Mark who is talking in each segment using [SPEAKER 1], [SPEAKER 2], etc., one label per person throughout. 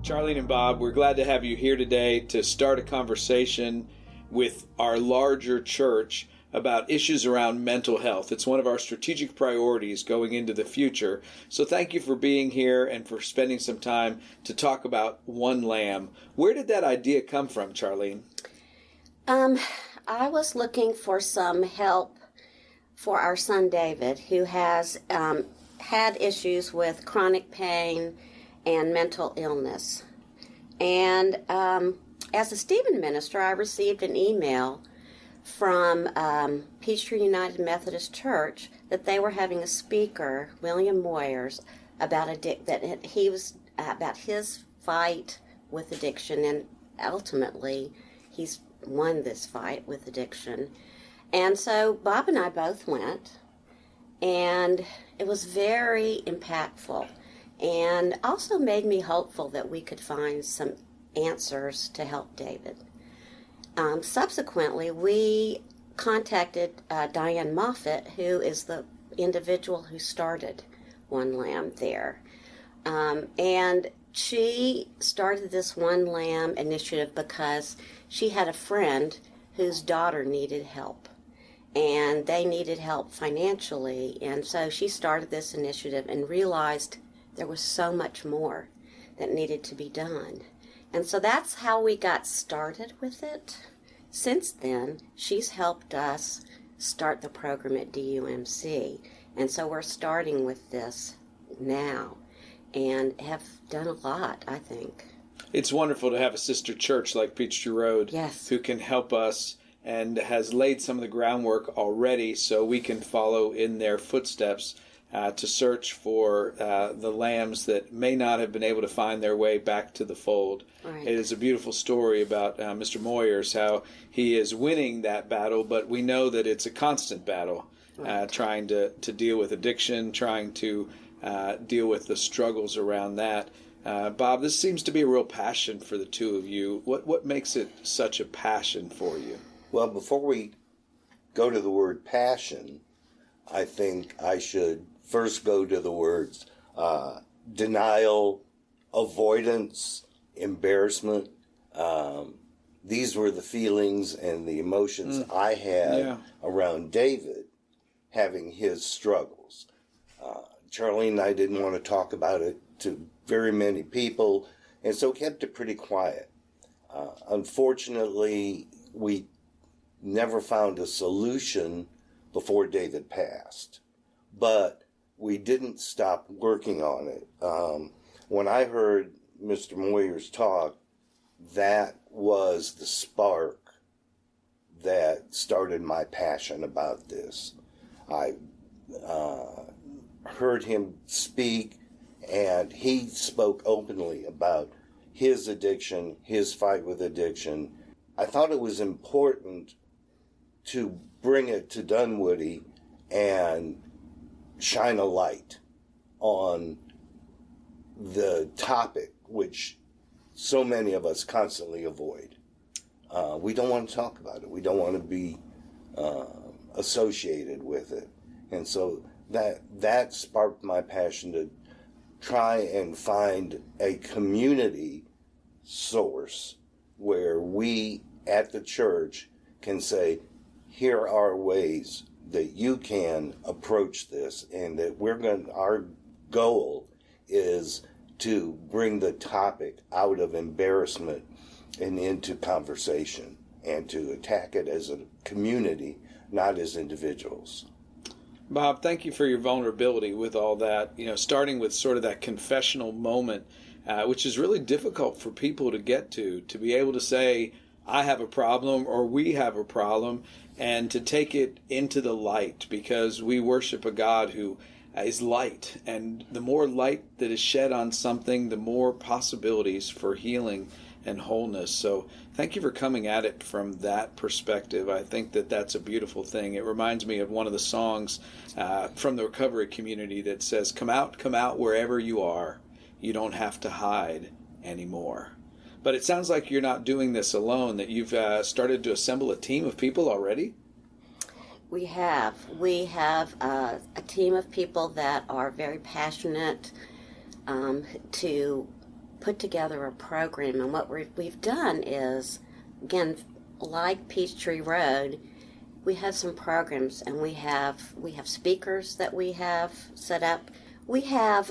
[SPEAKER 1] Charlene and Bob, we're glad to have you here today to start a conversation with our larger church about issues around mental health. It's one of our strategic priorities going into the future. So thank you for being here and for spending some time to talk about One Lamb. Where did that idea come from, Charlene?
[SPEAKER 2] I was looking for some help for our son David, who has had issues with chronic pain and mental illness. And as a Stephen minister, I received an email from Peachtree United Methodist Church that they were having a speaker, William Moyers, about about his fight with addiction, and ultimately he's won this fight with addiction. And so Bob and I both went, and it was very impactful, and also made me hopeful that we could find some answers to help David. Subsequently, we contacted Diane Moffett, who is the individual who started One Lamb there. And she started this One Lamb initiative because she had a friend whose daughter needed help, and they needed help financially. And so she started this initiative and realized there was so much more that needed to be done. And so that's how we got started with it. Since then, she's helped us start the program at DUMC. And so we're starting with this now and have done a lot, I think.
[SPEAKER 1] It's wonderful to have a sister church like Peachtree Road,
[SPEAKER 2] yes,
[SPEAKER 1] who can help us and has laid some of the groundwork already so we can follow in their footsteps to search for the lambs that may not have been able to find their way back to the fold.
[SPEAKER 2] Right.
[SPEAKER 1] It is a beautiful story about Mr. Moyers, how he is winning that battle, but we know that it's a constant battle,
[SPEAKER 2] right,
[SPEAKER 1] trying to deal with addiction, trying to deal with the struggles around that. Bob, this seems to be a real passion for the two of you. What makes it such a passion for you?
[SPEAKER 3] Well, before we go to the word passion, I think I should first go to the words denial, avoidance, embarrassment. These were the feelings and the emotions I had around David having his struggles. Charlene and I didn't want to talk about it to very many people, and so kept it pretty quiet. Unfortunately, we never found a solution before David passed, but we didn't stop working on it. When I heard Mr. Moyers talk, that was the spark that started my passion about this. I heard him speak, and he spoke openly about his addiction, his fight with addiction. I thought it was important to bring it to Dunwoody and shine a light on the topic, which so many of us constantly avoid. We don't want to talk about it. We don't want to be associated with it. And so that sparked my passion to try and find a community source where we at the church can say, here are ways that you can approach this, and that our goal is to bring the topic out of embarrassment and into conversation, and to attack it as a community, not as individuals.
[SPEAKER 1] Bob, thank you for your vulnerability with all that, starting with sort of that confessional moment, which is really difficult for people to get to be able to say, I have a problem, or we have a problem, and to take it into the light, because we worship a God who is light, and the more light that is shed on something, the more possibilities for healing and wholeness. So thank you for coming at it from that perspective. I think that that's a beautiful thing. It reminds me of one of the songs from the recovery community that says, come out wherever you are. You don't have to hide anymore. But it sounds like you're not doing this alone, that you've started to assemble a team of people already?
[SPEAKER 2] We have. We have a team of people that are very passionate to put together a program. And what we've done is, again, like Peachtree Road, we have some programs, and we have speakers that we have set up. We have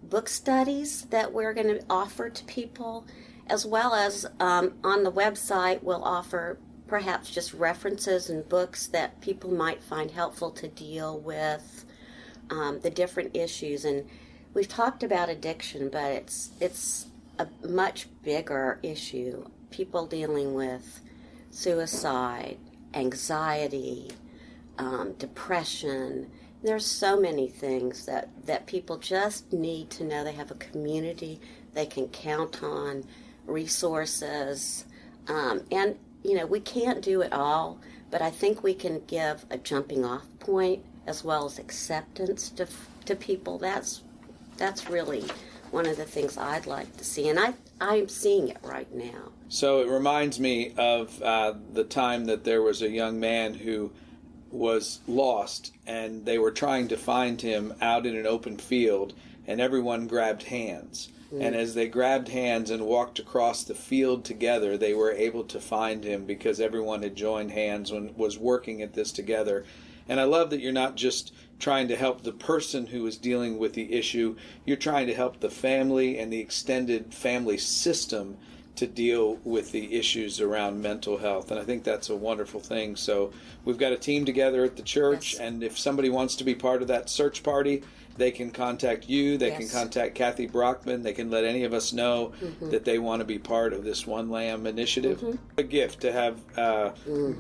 [SPEAKER 2] book studies that we're going to offer to people, as well as on the website we'll offer perhaps just references and books that people might find helpful to deal with the different issues. And we've talked about addiction, but it's a much bigger issue. People dealing with suicide, anxiety, depression. There's so many things that people just need to know they have a community they can count on, resources, and we can't do it all, but I think we can give a jumping off point as well as acceptance to people. That's really one of the things I'd like to see, and I'm seeing it right now.
[SPEAKER 1] So it reminds me of the time that there was a young man who was lost, and they were trying to find him out in an open field, and everyone grabbed hands. And as they grabbed hands and walked across the field together, they were able to find him because everyone had joined hands and was working at this together. And I love that you're not just trying to help the person who is dealing with the issue, you're trying to help the family and the extended family system to deal with the issues around mental health. And I think that's a wonderful thing. So we've got a team together at the church,
[SPEAKER 2] Yes.
[SPEAKER 1] and if somebody wants to be part of that search party, they can contact you, they can
[SPEAKER 2] Yes.
[SPEAKER 1] contact Kathy Brockman, they can let any of us know that they want to be part of this One Lamb initiative. A gift to have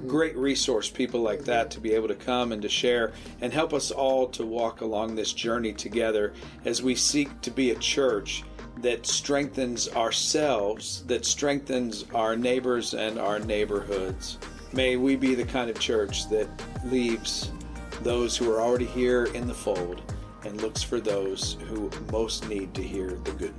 [SPEAKER 1] great resource people like that to be able to come and to share and help us all to walk along this journey together as we seek to be a church that strengthens ourselves, that strengthens our neighbors and our neighborhoods. May we be the kind of church that leaves those who are already here in the fold and looks for those who most need to hear the good